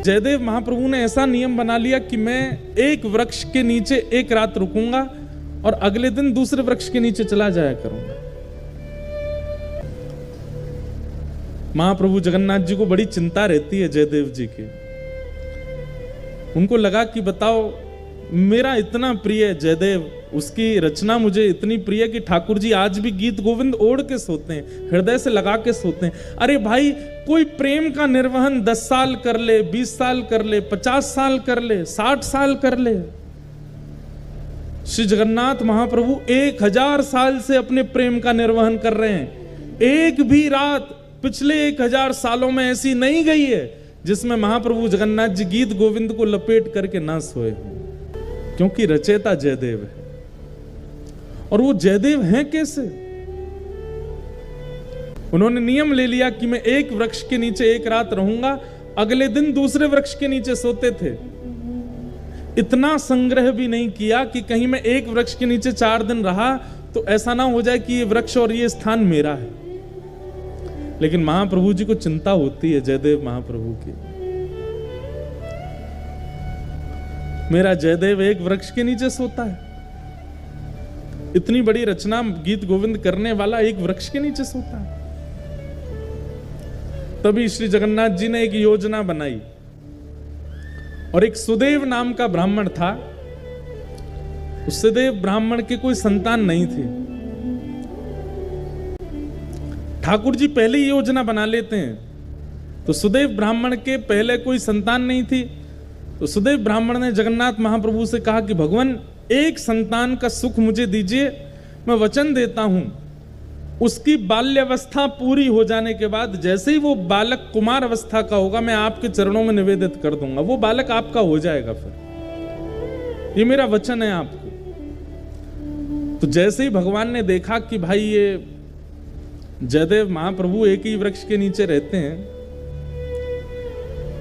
जयदेव महाप्रभु ने ऐसा नियम बना लिया कि मैं एक वृक्ष के नीचे एक रात रुकूंगा और अगले दिन दूसरे वृक्ष के नीचे चला जाया करूंगा। महाप्रभु जगन्नाथ जी को बड़ी चिंता रहती है जयदेव जी की। उनको लगा कि बताओ, मेरा इतना प्रिय जयदेव, उसकी रचना मुझे इतनी प्रिय कि ठाकुर जी आज भी गीत गोविंद ओढ़ के सोते हैं, हृदय से लगा के सोते हैं। अरे भाई, कोई प्रेम का निर्वहन 10 साल कर ले, 20 साल कर ले, 50 साल कर ले, 60 साल कर ले। श्री जगन्नाथ महाप्रभु 1000 साल से अपने प्रेम का निर्वहन कर रहे हैं। एक भी रात पिछले 1000 सालों में ऐसी नहीं गई है जिसमें महाप्रभु जगन्नाथ जी गीत गोविंद को लपेट करके ना सोए हों, क्योंकि रचयिता जयदेव है। और वो जयदेव हैं कैसे? उन्होंने नियम ले लिया कि मैं एक वृक्ष के नीचे एक रात रहूंगा, अगले दिन दूसरे वृक्ष के नीचे सोते थे। इतना संग्रह भी नहीं किया कि कहीं मैं एक वृक्ष के नीचे 4 दिन रहा तो ऐसा ना हो जाए कि ये वृक्ष और ये स्थान मेरा है। लेकिन महाप्रभु जी को चिंता होती है जयदेव महाप्रभु की। मेरा जयदेव एक वृक्ष के नीचे सोता है, इतनी बड़ी रचना गीत गोविंद करने वाला एक वृक्ष के नीचे सोता है। तभी श्री जगन्नाथ जी ने एक योजना बनाई और एक सुदेव नाम का ब्राह्मण था। उस सुदेव ब्राह्मण के कोई संतान नहीं थी। ठाकुर जी पहले ही योजना बना लेते हैं, तो सुदेव ब्राह्मण के पहले कोई संतान नहीं थी। तो सुदेव ब्राह्मण ने जगन्नाथ महाप्रभु से कहा कि भगवान, एक संतान का सुख मुझे दीजिए, मैं वचन देता हूं उसकी बाल्यावस्था पूरी हो जाने के बाद जैसे ही वो बालक कुमार अवस्था का होगा, मैं आपके चरणों में निवेदित कर दूंगा, वो बालक आपका हो जाएगा। फिर ये मेरा वचन है आपको। तो जैसे ही भगवान ने देखा कि भाई ये जयदेव महाप्रभु एक ही वृक्ष के नीचे रहते हैं,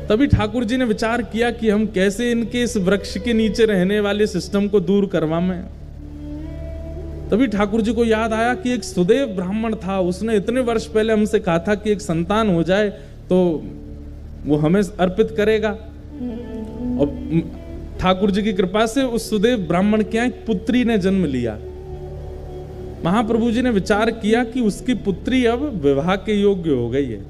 तभी ठाकुर जी ने विचार किया कि हम कैसे इनके इस वृक्ष के नीचे रहने वाले सिस्टम को दूर करवाएं। तभी ठाकुर जी को याद आया कि एक सुदेव ब्राह्मण था, उसने इतने वर्ष पहले हमसे कहा था कि एक संतान हो जाए तो वो हमें अर्पित करेगा। और ठाकुर जी की कृपा से उस सुदेव ब्राह्मण के यहाँ एक पुत्री ने जन्म लिया। महाप्रभु जी ने विचार किया कि उसकी पुत्री अब विवाह के योग्य हो गई है।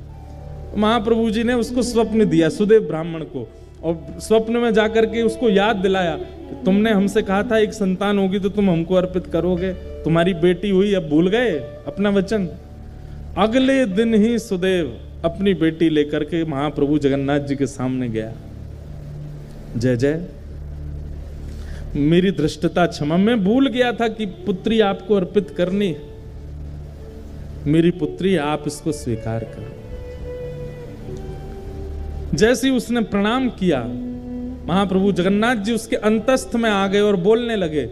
महाप्रभु जी ने उसको स्वप्न दिया सुदेव ब्राह्मण को, और स्वप्न में जाकर के उसको याद दिलाया कि तुमने हमसे कहा था एक संतान होगी तो तुम हमको अर्पित करोगे, तुम्हारी बेटी हुई, अब भूल गए अपना वचन। अगले दिन ही सुदेव अपनी बेटी लेकर के महाप्रभु जगन्नाथ जी के सामने गया। जय जय, मेरी धृष्टता क्षमा, मैं भूल गया था कि पुत्री आपको अर्पित करनी। मेरी पुत्री, आप इसको स्वीकार करो। जैसे ही उसने प्रणाम किया, महाप्रभु जगन्नाथ जी उसके अंतस्थ में आ गए और बोलने लगे।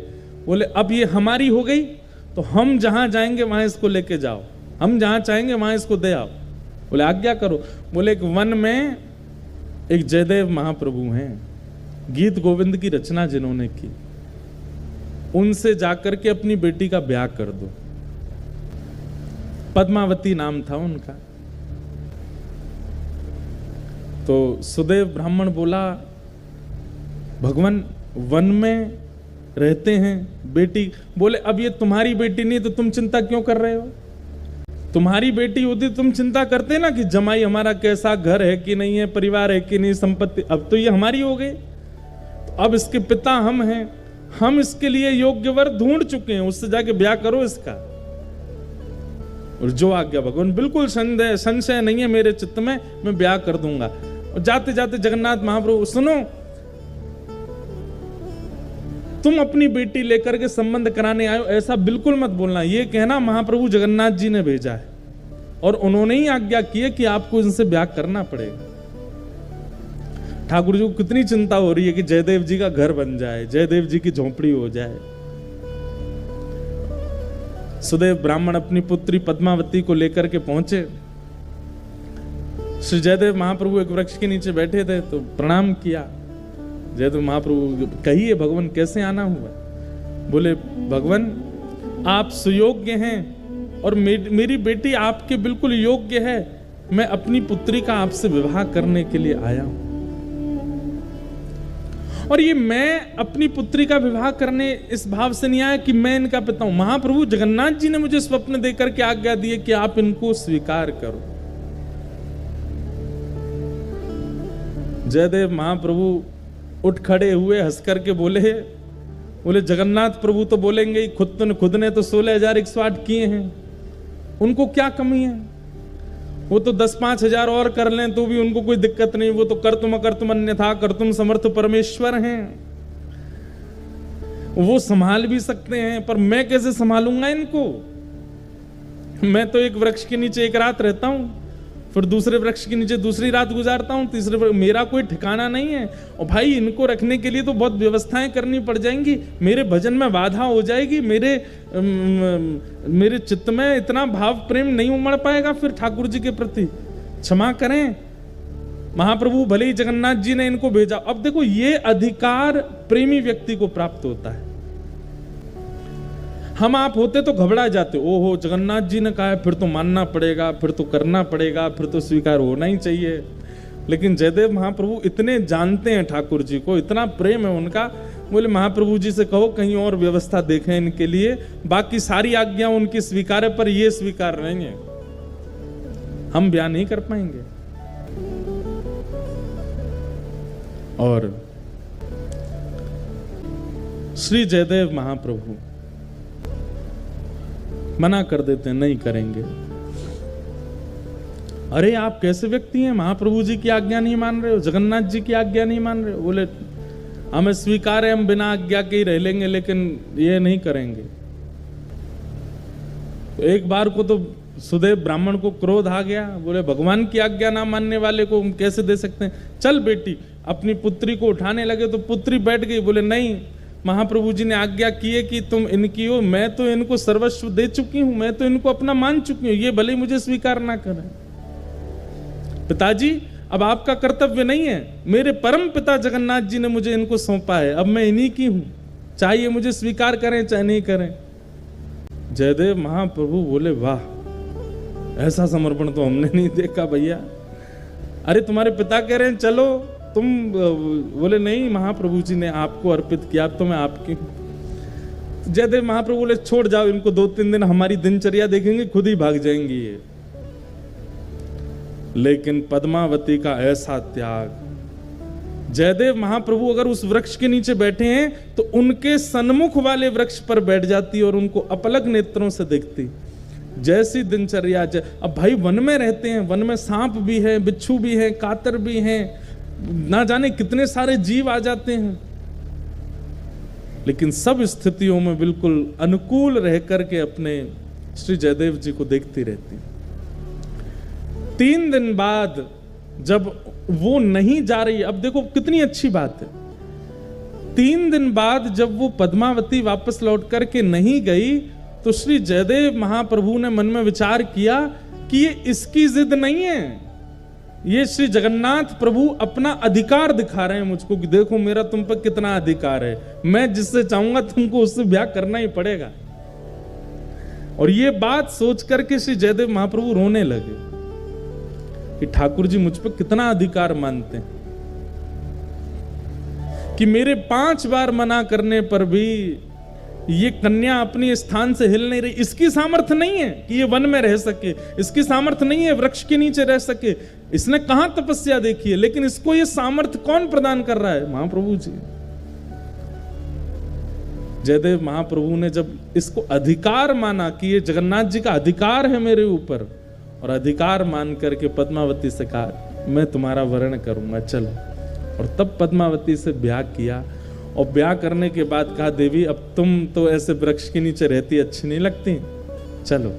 बोले, अब ये हमारी हो गई तो हम जहां जाएंगे वहां इसको लेके जाओ, हम जहां चाहेंगे वहां इसको दे आओ। बोले, आज्ञा करो। बोले, एक वन में एक जयदेव महाप्रभु हैं, गीत गोविंद की रचना जिन्होंने की, उनसे जाकर के अपनी बेटी का ब्याह कर दो। पद्मावती नाम था उनका। तो सुदेव ब्राह्मण बोला, भगवान वन में रहते हैं बेटी। बोले, अब ये तुम्हारी बेटी नहीं तो तुम चिंता क्यों कर रहे हो? तुम्हारी बेटी होती तुम चिंता करते ना कि जमाई हमारा कैसा, घर है कि नहीं है, परिवार है कि नहीं, संपत्ति। अब तो ये हमारी हो गई, तो अब इसके पिता हम हैं, हम इसके लिए योग्य वर ढूंढ चुके हैं, उससे जाके ब्याह करो इसका। और जो आज्ञा भगवान, बिल्कुल संशय नहीं है मेरे चित्त में, मैं ब्याह कर दूंगा। और जाते जाते जगन्नाथ महाप्रभु, सुनो, तुम अपनी बेटी लेकर के संबंध कराने आए हो, ऐसा बिल्कुल मत बोलना। ये कहना महाप्रभु जगन्नाथ जी ने भेजा है और उन्होंने ही आज्ञा की है कि आपको इनसे ब्याह करना पड़ेगा। ठाकुर जी को कितनी चिंता हो रही है कि जयदेव जी का घर बन जाए, जयदेव जी की झोपड़ी हो जाए। सुदेव ब्राह्मण अपनी पुत्री पद्मावती को लेकर के पहुंचे। श्री जयदेव महाप्रभु एक वृक्ष के नीचे बैठे थे, तो प्रणाम किया। जयदेव महाप्रभु, कहिए भगवान कैसे आना हुआ? बोले, भगवान आप सुयोग्य हैं और मेरी बेटी आपके बिल्कुल योग्य है, मैं अपनी पुत्री का आपसे विवाह करने के लिए आया हूं। और ये मैं अपनी पुत्री का विवाह करने इस भाव से नहीं आया कि मैं इनका पिता हूं। महाप्रभु जगन्नाथ जी ने मुझे स्वप्न देकर के आज्ञा दी है कि आप इनको स्वीकार करो। जयदेव महाप्रभु उठ खड़े हुए, हंस करके बोले जगन्नाथ प्रभु तो बोलेंगे ही, खुद ने तो 16,108 किए हैं, उनको क्या कमी है? वो तो 10-5 हजार और कर लें तो भी उनको कोई दिक्कत नहीं। वो तो कर्तुम अकर्तुम अन्यथा कर्तुम समर्थ परमेश्वर हैं, वो संभाल भी सकते हैं। पर मैं कैसे संभालूंगा इनको? मैं तो एक वृक्ष के नीचे एक रात रहता हूं, फिर दूसरे वृक्ष के नीचे दूसरी रात गुजारता हूं, तीसरे मेरा कोई ठिकाना नहीं है। और भाई इनको रखने के लिए तो बहुत व्यवस्थाएं करनी पड़ जाएंगी, मेरे भजन में बाधा हो जाएगी, मेरे चित्त में इतना भाव प्रेम नहीं उमड़ पाएगा फिर ठाकुर जी के प्रति। क्षमा करें महाप्रभु, भले ही जगन्नाथ जी ने इनको भेजा। अब देखो ये अधिकार प्रेमी व्यक्ति को प्राप्त होता है। हम आप होते तो घबरा जाते, ओहो जगन्नाथ जी ने कहा है फिर तो मानना पड़ेगा, फिर तो करना पड़ेगा, फिर तो स्वीकार होना ही चाहिए। लेकिन जयदेव महाप्रभु इतने जानते हैं ठाकुर जी को, इतना प्रेम है उनका, बोले महाप्रभु जी से कहो कहीं और व्यवस्था देखें इनके लिए, बाकी सारी आज्ञा उनकी स्वीकार है पर ये स्वीकार नहीं है, हम बयान नहीं कर पाएंगे। और श्री जयदेव महाप्रभु मना कर देते हैं, नहीं करेंगे। अरे आप कैसे व्यक्ति हैं, महाप्रभु जी की आज्ञा नहीं मान रहे हो, जगन्नाथ जी की आज्ञा नहीं मान रहे हो? बोले हमें स्वीकार है, हम बिना आज्ञा के ही रह लेंगे, लेकिन ये नहीं करेंगे। तो एक बार को तो सुदेव ब्राह्मण को क्रोध आ गया, बोले भगवान की आज्ञा ना मानने वाले को हम कैसे दे सकते हैं, चल बेटी। अपनी पुत्री को उठाने लगे तो पुत्री बैठ गई, बोले नहीं महाप्रभु जी ने आज्ञा की है कि तुम इनकी हो, मैं तो इनको सर्वस्व दे चुकी हूं, मैं तो इनको अपना मान चुकी हूं, ये भले मुझे स्वीकार ना करें। पिताजी अब आपका कर्तव्य नहीं है, मेरे परम पिता जगन्नाथ जी ने मुझे इनको सौंपा है, अब मैं इन्हीं की हूं, चाहे मुझे स्वीकार करें चाहे नहीं करें। जयदेव महाप्रभु बोले वाह, ऐसा समर्पण तो हमने नहीं देखा भैया। अरे तुम्हारे पिता कह रहे हैं चलो तुम, बोले नहीं महाप्रभु जी ने आपको अर्पित किया, तो मैं आपकी। जयदेव महाप्रभु बोले छोड़ जाओ इनको, 2-3 दिन हमारी दिनचर्या देखेंगे खुद ही भाग जाएंगी ये। लेकिन पद्मावती का ऐसा त्याग, जयदेव महाप्रभु अगर उस वृक्ष के नीचे बैठे हैं तो उनके सन्मुख वाले वृक्ष पर बैठ जाती और उनको अपलक नेत्रों से देखती। जैसी दिनचर्या, अब भाई वन में रहते हैं, वन में सांप भी है, बिच्छू भी है, कातर भी है, ना जाने कितने सारे जीव आ जाते हैं, लेकिन सब स्थितियों में बिल्कुल अनुकूल रह करके अपने श्री जयदेव जी को देखती रहती। 3 दिन बाद जब वो नहीं जा रही, अब देखो कितनी अच्छी बात है, 3 दिन बाद जब वो पद्मावती वापस लौट करके नहीं गई तो श्री जयदेव महाप्रभु ने मन में विचार किया कि ये इसकी जिद नहीं है, ये श्री जगन्नाथ प्रभु अपना अधिकार दिखा रहे हैं मुझको कि देखो मेरा तुम पर कितना अधिकार है, मैं जिससे चाहूंगा तुमको उससे ब्याह करना ही पड़ेगा। और ये बात सोच करके श्री जयदेव महाप्रभु रोने लगे कि ठाकुर जी मुझ पर कितना अधिकार मानते हैं कि मेरे 5 बार मना करने पर भी ये कन्या अपनी स्थान से हिल नहीं रही। इसकी सामर्थ्य नहीं है कि ये वन में रह सके, इसकी सामर्थ्य नहीं है वृक्ष के नीचे रह सके, इसने कहां तपस्या देखी है, लेकिन इसको ये सामर्थ्य कौन प्रदान कर रहा है? महाप्रभु जी। जयदेव महाप्रभु ने जब इसको अधिकार माना कि ये जगन्नाथ जी का अधिकार है मेरे ऊपर, और अधिकार मान करके पद्मावती से कहा मैं तुम्हारा वर्ण करूंगा, चलो। और तब पद्मावती से ब्याह किया, और ब्याह करने के बाद कहा देवी अब तुम तो ऐसे वृक्ष के नीचे रहती अच्छी नहीं लगती, चलो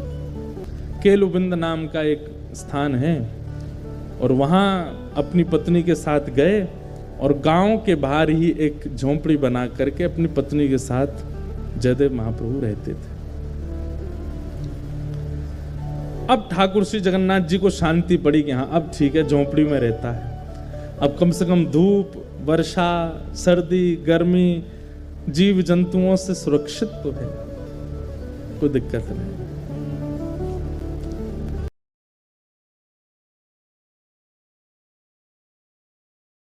केलुबिंद नाम का एक स्थान है, और वहां अपनी पत्नी के साथ गए और गांव के बाहर ही एक झोंपड़ी बना करके अपनी पत्नी के साथ जयदेव महाप्रभु रहते थे। अब ठाकुर श्री जगन्नाथ जी को शांति पड़ी कि हाँ अब ठीक है, झोंपड़ी में रहता है, अब कम से कम धूप वर्षा सर्दी गर्मी जीव जंतुओं से सुरक्षित तो है, कोई दिक्कत नहीं।